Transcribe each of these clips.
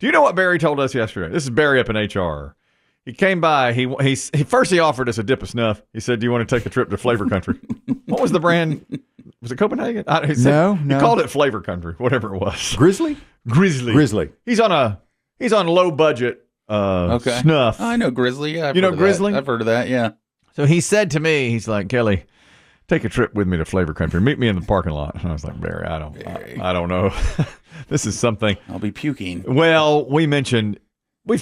Do you know what Barry told us yesterday? This is Barry up in HR. He came by. He offered us a dip of snuff. He said, "Do you want to take a trip to Flavor Country?" What was the brand? Was it Copenhagen? He said, no. He called it Flavor Country, whatever it was. Grizzly. He's on low budget snuff. I know Grizzly. Yeah, you know Grizzly? I've heard of that. Yeah. So he said to me, he's like, "Kelly, take a trip with me to Flavor Country. Meet me in the parking lot." And I was like, "Barry, I don't know. This is something." I'll be puking. Well, we've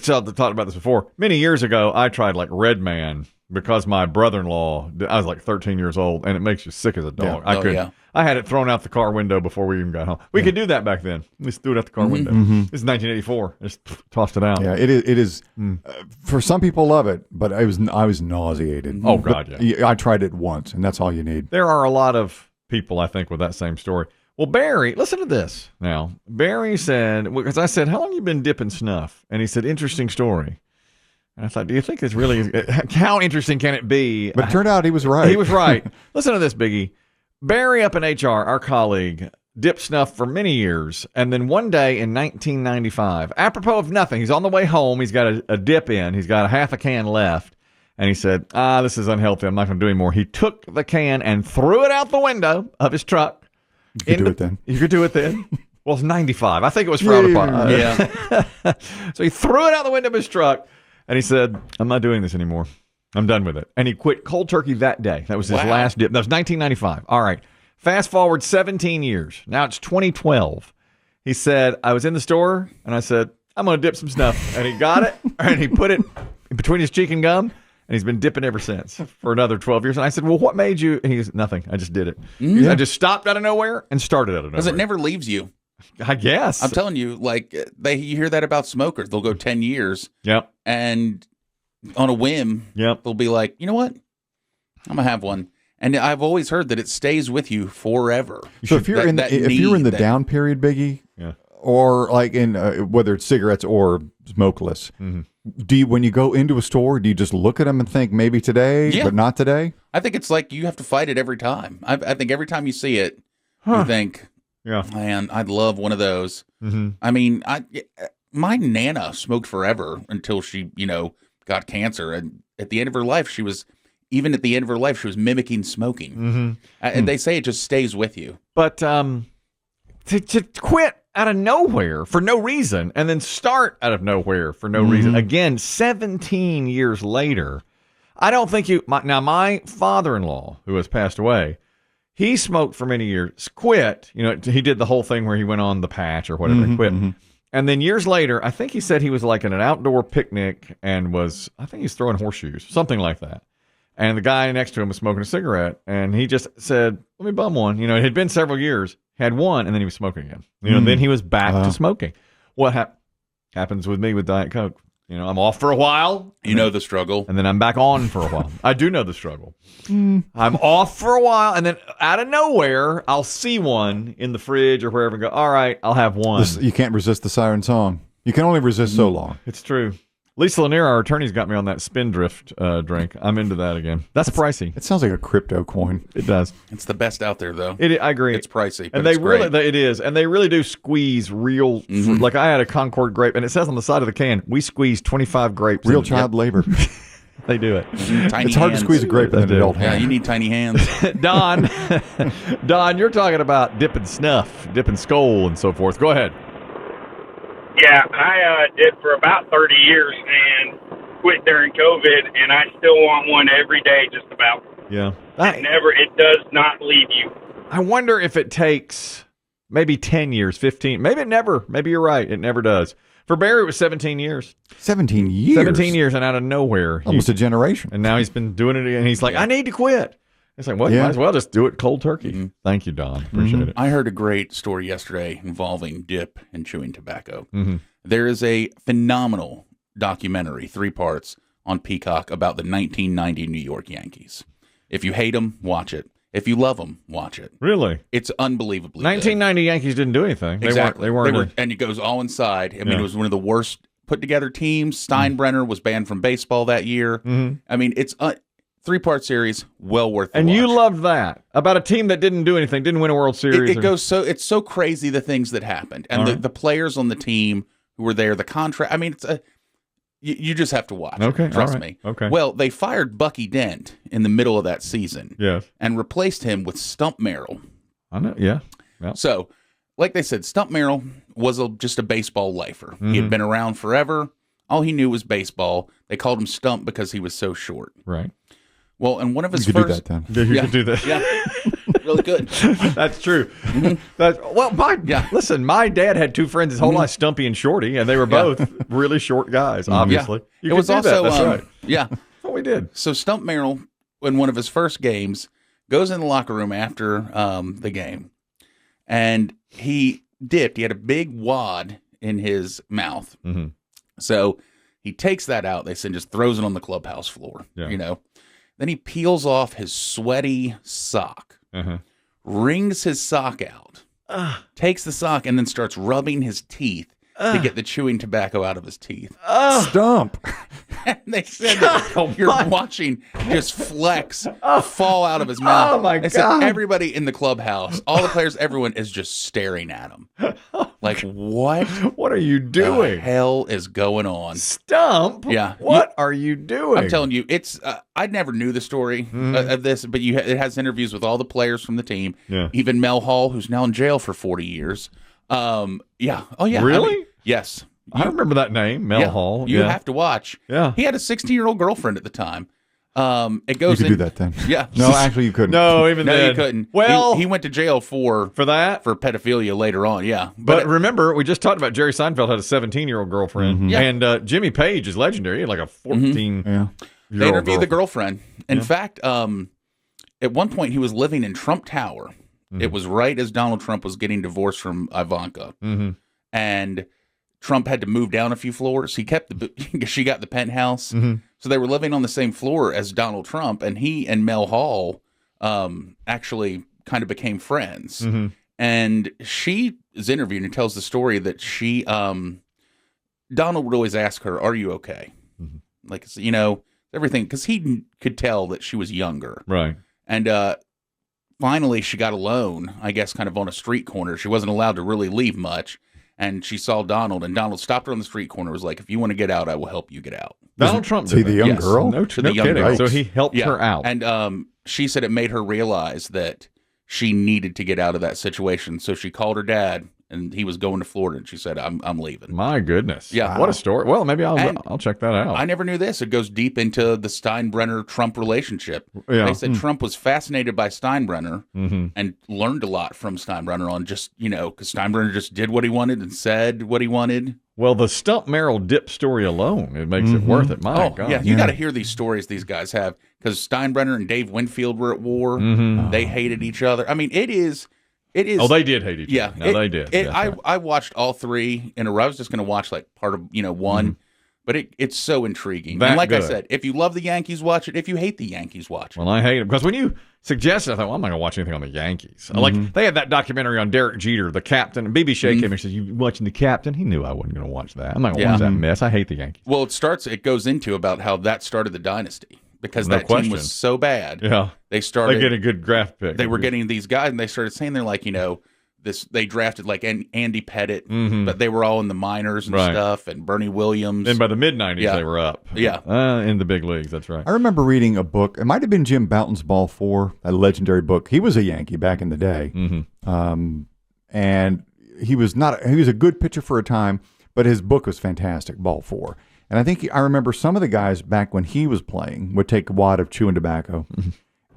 talked about this before. Many years ago, I tried like Red Man because my brother-in-law, I was like 13 years old, and it makes you sick as a dog. Yeah. I had it thrown out the car window before we even got home. We could do that back then. We just threw it out the car window. This is 1984. Just tossed it out. Yeah, it is. For some people love it, but I was nauseated. Oh, God, yeah. I tried it once, and that's all you need. There are a lot of people, I think, with that same story. Well, Barry, listen to this now. Barry said, because I said, "How long have you been dipping snuff?" And he said, "Interesting story." And I thought, do you think this really how interesting can it be? But it turned out he was right. He was right. Listen to this, Biggie. Barry up in HR, our colleague, dipped snuff for many years. And then one day in 1995, apropos of nothing, he's on the way home. He's got a dip in. He's got a half a can left. And he said, this is unhealthy. I'm not going to do anymore. He took the can and threw it out the window of his truck. You could do it then. You could do it then? Well, it's 95. I think it was frowned upon. Yeah. So he threw it out the window of his truck, and he said, "I'm not doing this anymore. I'm done with it." And he quit cold turkey that day. That was his last dip. That was 1995. All right. Fast forward 17 years. Now it's 2012. He said, "I was in the store, and I said, I'm going to dip some snuff." And he got it, and he put it between his cheek and gum. And he's been dipping ever since for another 12 years. And I said, "Well, what made you?" And he goes, "Nothing. I just did it." I just stopped out of nowhere and started out of nowhere. Because it never leaves you. I guess. I'm telling you, like, you hear that about smokers. They'll go 10 years. Yep. And on a whim, they'll be like, "You know what? I'm going to have one." And I've always heard that it stays with you forever. So if you're in the down period, Biggie, or like in whether it's cigarettes or smokeless, when you go into a store, do you just look at them and think maybe today, but not today? I think it's like you have to fight it every time. I think every time you see it, you think, man, I'd love one of those. I mean, my Nana smoked forever until she, got cancer. And at the end of her life, she was mimicking smoking. And they say it just stays with you. But to quit out of nowhere for no reason and then start out of nowhere for no reason. Again, 17 years later, I don't think my father-in-law, who has passed away, he smoked for many years, quit. He did the whole thing where he went on the patch or whatever and quit. And then years later, I think he said he was like in an outdoor picnic and I think he's throwing horseshoes, something like that. And the guy next to him was smoking a cigarette, and he just said, "Let me bum one." It had been several years, had one, and then he was smoking again. Then he was back to smoking. What happens with me with Diet Coke? I'm off for a while. The struggle. And then I'm back on for a while. I do know the struggle. I'm off for a while, and then out of nowhere, I'll see one in the fridge or wherever and go, "All right, I'll have one." You can't resist the siren song. You can only resist so long. It's true. Lisa Lanier, our attorney's got me on that Spindrift drink. I'm into that again. That's pricey. It sounds like a crypto coin. It does. It's the best out there, though. I agree. It's pricey, and it is, and they really do squeeze real. Like I had a Concord grape, and it says on the side of the can, "We squeeze 25 grapes." Real child labor. They do it. Tiny it's hard hands. to squeeze a grape in an adult hand. Yeah, you need tiny hands. Don, you're talking about dipping snuff, dipping skull, and so forth. Go ahead. Yeah, I did for about 30 years and quit during COVID, and I still want one every day, just about. Yeah. It does not leave you. I wonder if it takes maybe 10 years, 15. Maybe you're right. It never does. For Barry, it was 17 years. 17 years? 17 years, and out of nowhere. Almost a generation. And now he's been doing it again. He's like, "I need to quit." It's like, well, you might as well just do it cold turkey. Thank you, Don. Appreciate it. I heard a great story yesterday involving dip and chewing tobacco. There is a phenomenal documentary, 3 parts, on Peacock about the 1990 New York Yankees. If you hate them, watch it. If you love them, watch it. Really? It's unbelievably 1990 good. Yankees didn't do anything. Exactly. They weren't. And it goes all inside. I mean, it was one of the worst put together teams. Steinbrenner was banned from baseball that year. I mean, it's 3-part series, well worth the watch. You loved that about a team that didn't do anything, didn't win a World Series. It's so crazy the things that happened, and the players on the team who were there, the contract. I mean, it's you just have to watch. Okay, it, trust me. Okay. Well, they fired Bucky Dent in the middle of that season. Yes. And replaced him with Stump Merrill. I know. Yeah. Yep. So, like they said, Stump Merrill was just a baseball lifer. He had been around forever. All he knew was baseball. They called him Stump because he was so short. Right. Well, and one of his you could first... do that then. You could do that. Yeah. Really good. That's true. Listen, my dad had two friends his whole life, Stumpy and Shorty, and they were both really short guys, obviously. It was also... That's right. Yeah. That's what we did. So Stump Merrill, in one of his first games, goes in the locker room after the game, and he dipped. He had a big wad in his mouth. Mm-hmm. So he takes that out, they said, just throws it on the clubhouse floor, you know. Then he peels off his sweaty sock, wrings his sock out, takes the sock, and then starts rubbing his teeth to get the chewing tobacco out of his teeth. Stump. And they said that you're watching just flecks fall out of his mouth. Oh, my They God. said everybody in the clubhouse, all the players, everyone is just staring at him. Like, what? What are you The doing? hell is going on? Stump? Yeah. What are you doing? I'm telling you, it's. I never knew the story of this, but it has interviews with all the players from the team. Yeah. Even Mel Hall, who's now in jail for 40 years. Yeah. Oh, yeah. Really? I mean, yes. I remember that name, Mel Hall. You have to watch. Yeah. He had a 16-year-old girlfriend at the time. It You goes could in, do that then. Yeah. No, actually, you couldn't. No, even No, then. you couldn't. Well, he went to jail for that. for pedophilia later on. Yeah. But remember, we just talked about Jerry Seinfeld had a 17-year-old girlfriend. Yeah. And Jimmy Page is legendary. He had like a 14-year-old Yeah. they interviewed the girlfriend. In fact, at one point he was living in Trump Tower. It was right as Donald Trump was getting divorced from Ivanka. And Trump had to move down a few floors. He kept she got the penthouse. So they were living on the same floor as Donald Trump, and he and Mel Hall actually kind of became friends. And she is interviewed and tells the story that she Donald would always ask her, "Are you okay?" Like, you know, everything, because he could tell that she was younger. Right. And finally, she got alone, I guess, kind of on a street corner. She wasn't allowed to really leave much. And she saw Donald, and Donald stopped her on the street corner, was like, "If you want to get out, I will help you get out." Donald Trump did See that. the young Yes. girl? No, To no the young kidding. girl. So he helped her out. And she said it made her realize that she needed to get out of that situation. So she called her dad, and he was going to Florida, and she said, I'm leaving. My goodness. Yeah. What a story. Well, maybe I'll check that out. I never knew this. It goes deep into the Steinbrenner-Trump relationship. Yeah. They said Trump was fascinated by Steinbrenner and learned a lot from Steinbrenner on just, you know, because Steinbrenner just did what he wanted and said what he wanted. Well, the Stump Merrill dip story alone, it makes it worth it. My God. Yeah, you got to hear these stories these guys have, because Steinbrenner and Dave Winfield were at war. They hated each other. I mean, it is. Oh, they did hate each Yeah, other. No, they did. That's right. I watched all three in a row. I was just going to watch like part of one, but it's so intriguing. That And like I good. said, if you love the Yankees, watch it. If you hate the Yankees, watch it. Well, I hate it because when you suggested, I thought, well, I'm not going to watch anything on the Yankees. Like they had that documentary on Derek Jeter, the captain, and BB Shea came in and said, "You watching the captain?" He knew I wasn't going to watch that. I'm not going to watch that mess. I hate the Yankees. Well, it goes into about how that started the dynasty, because No that question. team was so bad. Yeah, They started. they get a good draft pick. They were getting these guys, and they started saying they're like, you know, they drafted like Andy Pettit, but they were all in the minors and Right. stuff, and Bernie Williams. And by the mid-'90s, Yeah. they were up. Yeah. In the big leagues. That's right. I remember reading a book. It might have been Jim Bouton's Ball 4, a legendary book. He was a Yankee back in the day. And he was a good pitcher for a time, but his book was fantastic, Ball 4. And I think I remember some of the guys back when he was playing would take a wad of chewing tobacco.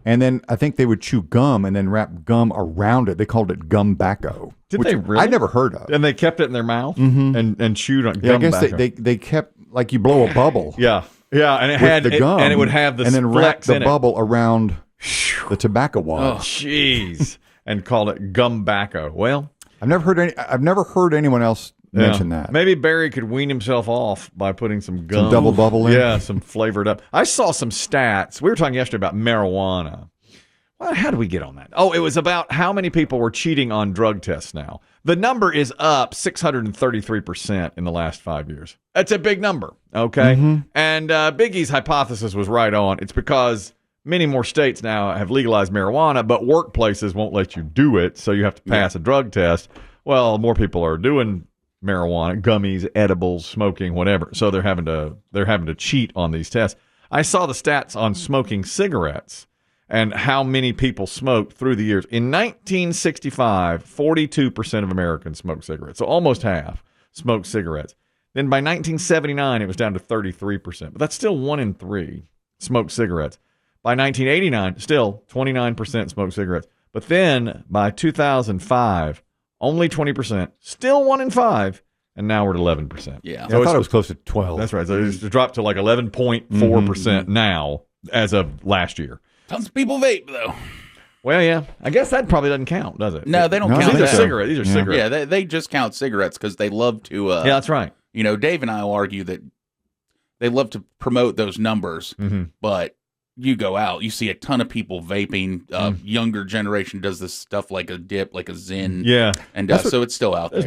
And then I think they would chew gum and then wrap gum around it. They called it gumbacco. Did which they really? I never heard of. And they kept it in their mouth and chewed on Yeah, I gum guess tobacco. they kept, like you blow a bubble. Yeah, and it with had the gum, and it would have the and then wrap flecks the in bubble around the tobacco it. wad. Jeez, and called it gumbacco. Well, I've never heard anyone else mention that. Maybe Barry could wean himself off by putting some gum, double bubble in? Yeah, some flavored up. I saw some stats. We were talking yesterday about marijuana. Well, how do we get on that? Oh, it was about how many people were cheating on drug tests now. The number is up 633% in the last 5 years. That's a big number, okay? And Biggie's hypothesis was right on. It's because many more states now have legalized marijuana, but workplaces won't let you do it, so you have to pass a drug test. Well, more people are doing marijuana, gummies, edibles, smoking, whatever. So they're having to cheat on these tests. I saw the stats on smoking cigarettes and how many people smoked through the years. In 1965, 42% of Americans smoked cigarettes. So almost half smoked cigarettes. Then by 1979, it was down to 33%. But that's still 1 in 3 smoked cigarettes. By 1989, still 29% smoked cigarettes. But then by 2005, only 20%, still 1 in 5, and now we're at 11%. Yeah. So I thought it was close to 12. That's right. So it's dropped to like 11.4% now as of last year. Tons of people vape, though. Well, yeah. I guess that probably doesn't count, does it? No, they don't count These that. are cigarettes. These are cigarettes. Yeah, they just count cigarettes because they love to. Yeah, that's right. Dave and I will argue that they love to promote those numbers, but you go out, you see a ton of people vaping. Younger generation does this stuff like a dip, like a Zyn. Yeah. And so it's still out there.